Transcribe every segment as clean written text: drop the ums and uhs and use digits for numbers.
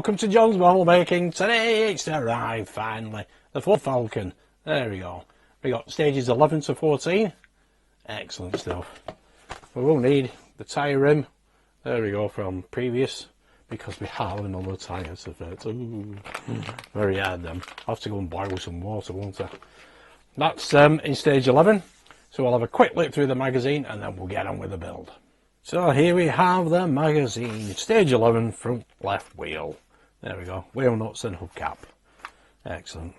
welcome to John's Model Making. Today it's arrived finally, the Ford Falcon. There we go. We got stages 11 to 14. Excellent stuff. We will need the tyre rim. There we go, from previous, because we have another tyre to fit. Ooh, very hard then. I'll have to go and boil some water, won't I? That's in stage 11. So we'll have a quick look through the magazine and then we'll get on with the build. So here we have the magazine, stage 11, front left wheel. There we go, wheel nuts and hubcap. Excellent.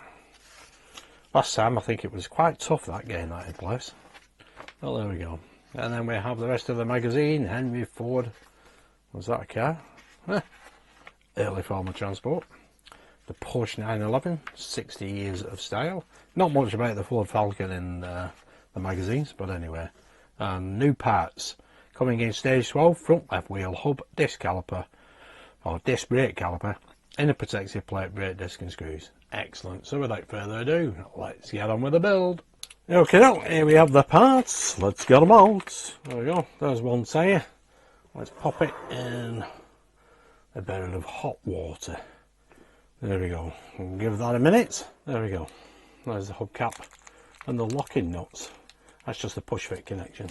Last time I think it was quite tough that getting that in place. Well, there we go. And then we have the rest of the magazine. Henry Ford, was that a car? Early form of transport. The Porsche 911, 60 years of style. Not much about the Ford Falcon in the magazines, but anyway. New parts. Coming in stage 12, front left wheel hub, disc caliper, or disc brake caliper, inner protective plate, brake disc and screws. Excellent. So without further ado, let's get on with the build. Okay, now here we have the parts. Let's get them out. There we go. There's one tyre. Let's pop it in a bit of hot water. There we go. We'll give that a minute. There we go. There's the hubcap and the locking nuts. That's just the push fit connection.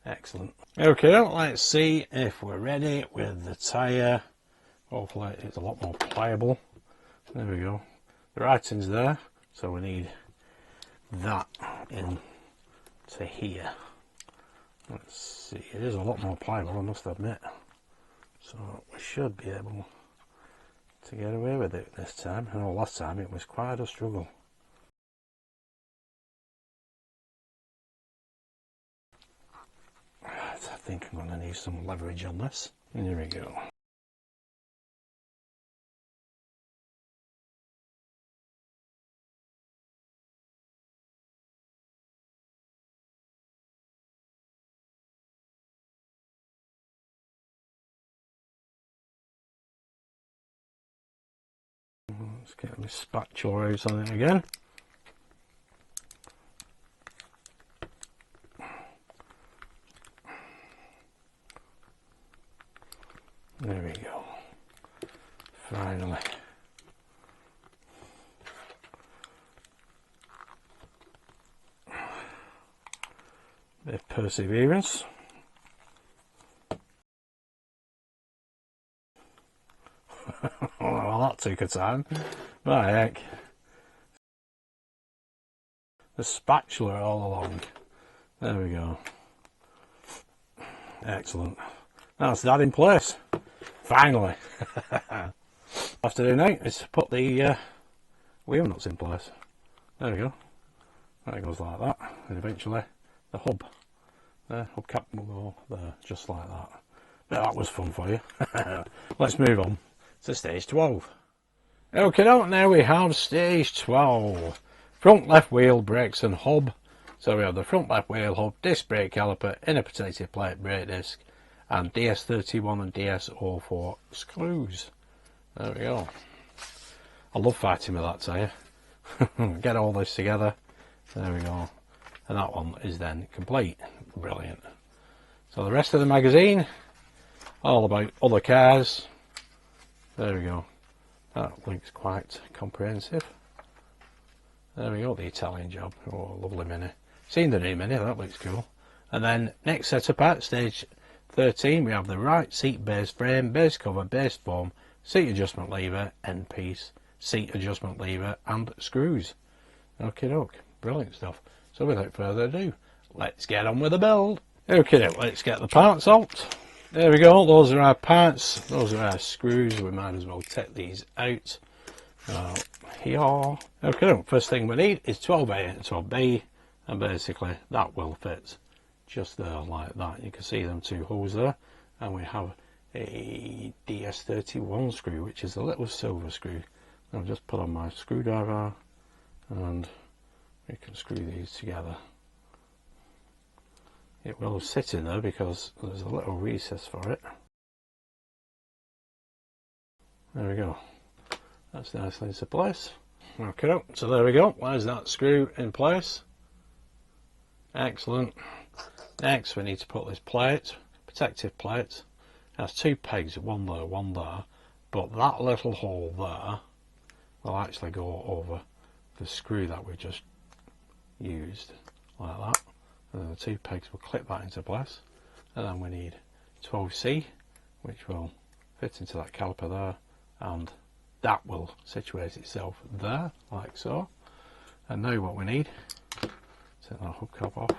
Excellent. Okay, let's see if we're ready with the tyre. Hopefully it's a lot more pliable. There we go. The writing's there, so we need that in to here. Let's see, it is a lot more pliable, I must admit. So we should be able to get away with it this time. I know last time it was quite a struggle. I think I'm going to need some leverage on this. And here we go. Let's get my spatula out on it again. There we go. Finally. Bit of perseverance. Well, that took a time. What the heck? The spatula all along. There we go. Excellent. That's that in place. Finally. What I have to do now is to put the wheel nuts in place. There we go. That goes like that. And eventually the hub. The hubcap will go there, just like that. But that was fun for you. Let's move on to stage 12. Okay, now we have stage 12. Front left wheel, brakes and hub. So we have the front left wheel hub, disc brake caliper, inner protective plate, brake disc, and DS31 and DS04 screws. There we go. I love fighting with that tyre. Get all this together. There we go. And that one is then complete. Brilliant. So the rest of the magazine, all about other cars. There we go. That looks quite comprehensive. There we go, the Italian job. Oh, lovely Mini. Seen the new Mini, that looks cool. And then next setup at stage 13, we have the right seat base frame, base cover, base foam, seat adjustment lever, end piece, seat adjustment lever, and screws. Okay, doke, brilliant stuff. So without further ado, let's get on with the build. Okay, let's get the parts out. There we go, those are our parts, those are our screws. We might as well take these out. Here. Okay, first thing we need is 12A and 12B, and basically that will fit just there like that. You can see them two holes there, and we have a DS31 screw, which is a little silver screw. I'll just put on my screwdriver and we can screw these together. It will sit in there because there's a little recess for it. There we go. That's nicely into place. Okay, so there we go. There's that screw in place. Excellent. Next we need to put this plate, protective plate. It has two pegs, one there, but that little hole there will actually go over the screw that we just used, like that, and then the two pegs will clip that into place, and then we need 12C, which will fit into that caliper there, and that will situate itself there, like so. And now what we need, take that hubcap off,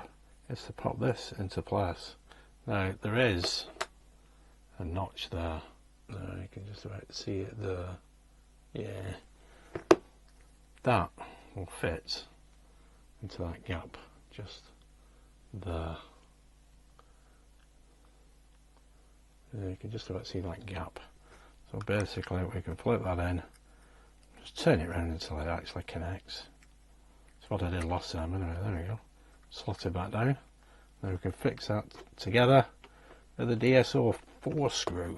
is to pop this into place. Now there is a notch there, you can just about see it there, yeah, that will fit into that gap just there. You can just about see that gap. So basically we can flip that in, just turn it around until it actually connects. That's what I did last time anyway. There we go. Slot it back down. Now we can fix that together with the DSO 4 screw.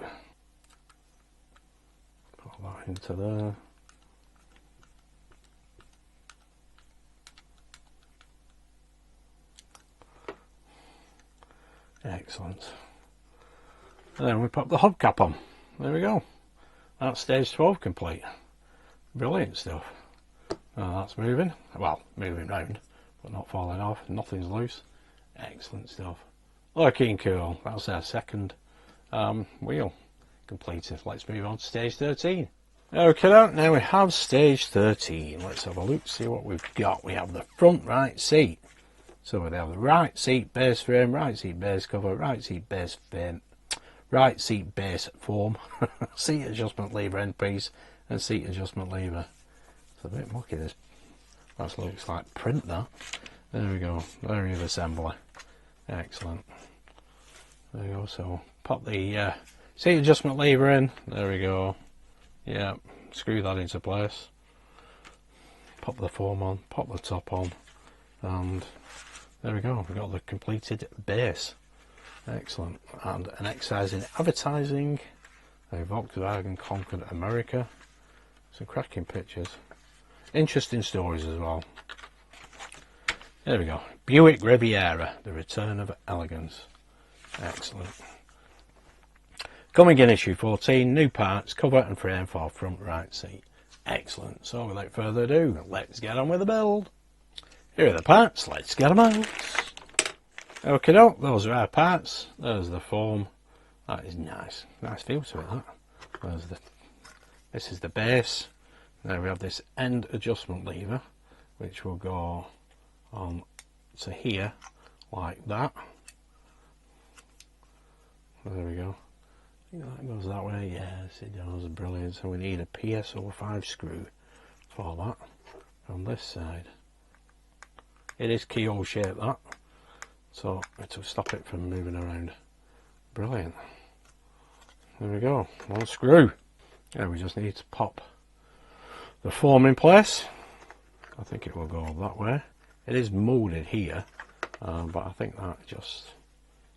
Put that into there. Excellent. And then we pop the hubcap on. There we go. That's stage 12 complete. Brilliant stuff. Now that's moving. Well, moving round, but not falling off. Nothing's loose. Excellent stuff. Looking cool. That's our second wheel completed. Let's move on to stage 13. Okay, now we have stage 13. Let's have a look, see what we've got. We have the front right seat. So we have the right seat base frame, right seat base cover, right seat base frame, right seat base form, seat adjustment lever end piece, and seat adjustment lever. It's a bit mucky, this. That looks like print, that. There we go. There is assembly. Excellent. There we go. So pop the seat adjustment lever in. There we go. Yeah. Screw that into place. Pop the form on. Pop the top on. And there we go. We've got the completed base. Excellent. And an exercise in advertising. A Volkswagen conquered America. Some cracking pictures. Interesting stories as well. There we go. Buick Riviera, the return of elegance. Excellent. Coming in issue 14, new parts, cover and frame for front right seat. Excellent. So without further ado, let's get on with the build. Here are the parts, let's get them out. Okay, those are our parts. There's the form. That is nice. Nice feel to it, that. This is the base. Now we have this end adjustment lever, which will go on to here, like that. There we go. I think that goes that way. Yes, it does. Brilliant. So we need a PSO5 screw for that on this side. It is keyhole shaped, that, so to stop it from moving around. Brilliant. There we go. One screw. Yeah, we just need to pop the form in place. I think it will go that way. It is moulded here, but I think that just,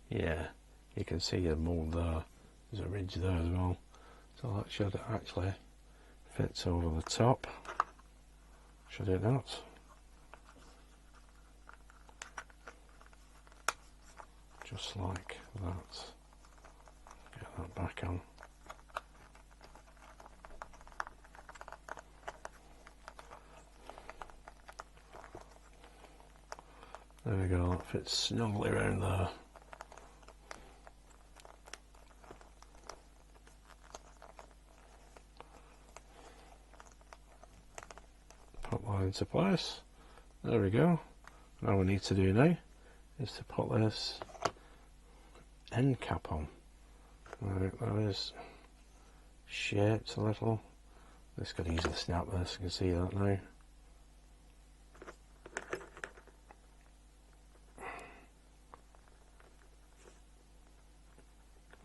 yeah, you can see the mould there. There's a ridge there as well, so that should actually fit over the top. Should it not? Just like that. Get that back on. There we go, that fits snugly around there. Put that into place. There we go. All we need to do now is to put this end cap on. Right, that is shaped a little. This could easily snap this, you can see that now.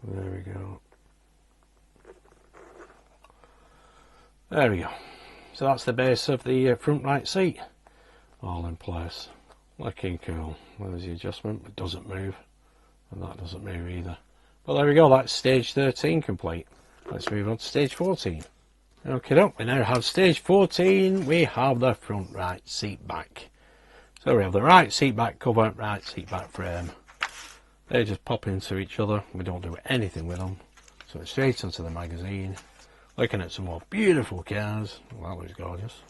There we go. There we go. So that's the base of the front right seat. All in place. Looking cool. There's the adjustment, it doesn't move. And that doesn't move either. But there we go, that's stage 13 complete. Let's move on to stage 14. Okay, we now have stage 14. We have the front right seat back. So we have the right seat back cover, right seat back frame. They just pop into each other. We don't do anything with them. So it's straight onto the magazine. Looking at some more beautiful cars. Well, that looks gorgeous.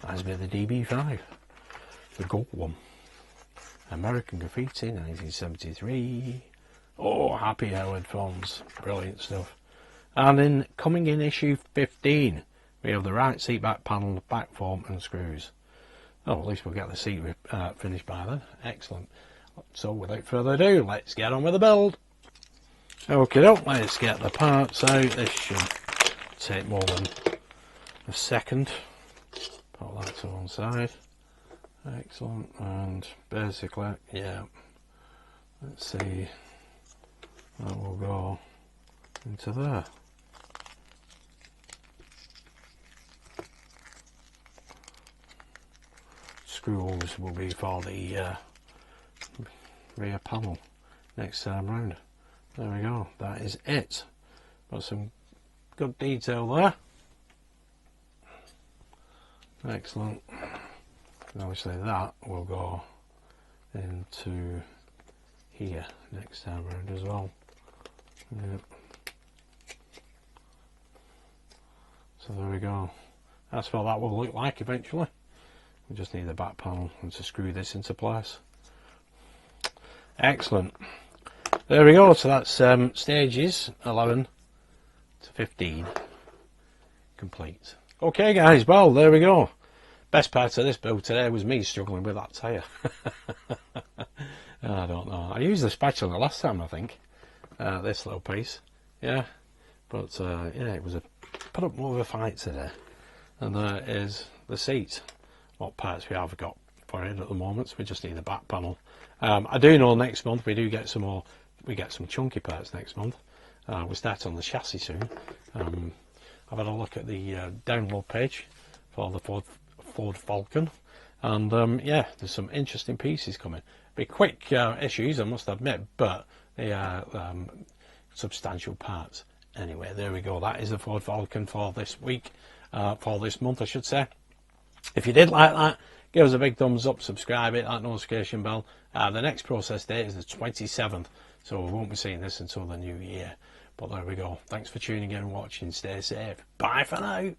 Reminds me of the DB5. The gold one. American Graffiti, 1973. Oh, Happy Howard films. Brilliant stuff. And coming in issue 15, we have the right seat back panel, back form and screws. Oh, at least we'll get the seat finished by then. Excellent. So without further ado, let's get on with the build. Okay, let's get the parts out. This should take more than a second. Put that to one side. Excellent. And basically, yeah, let's see, that will go into there. Screws will be for the rear panel next time round. There we go, that is it. Got some good detail there. Excellent. And obviously that will go into here next time round as well. Yep. So there we go. That's what that will look like eventually. We just need the back panel and to screw this into place. Excellent. There we go. So that's stages 11 to 15 complete. Okay guys, well there we go. Best part of this build today was me struggling with that tyre. I don't know. I used the spatula last time, I think. This little piece. Yeah. But yeah, it was put up more of a fight today. And there is the seat. What parts we have got for it at the moment, so we just need the back panel. I do know next month we do get some more, we get some chunky parts next month. We'll start on the chassis soon. I've had a look at the download page for the Ford Falcon, and yeah, there's some interesting pieces coming. Be quick issues, I must admit, but they are substantial parts. Anyway, there we go. That is the Ford Falcon for this week, for this month I should say. If you did like that, give us a big thumbs up, subscribe, hit that notification bell. The next process date is the 27th, so we won't be seeing this until the new year. But there we go. Thanks for tuning in and watching. Stay safe. Bye for now.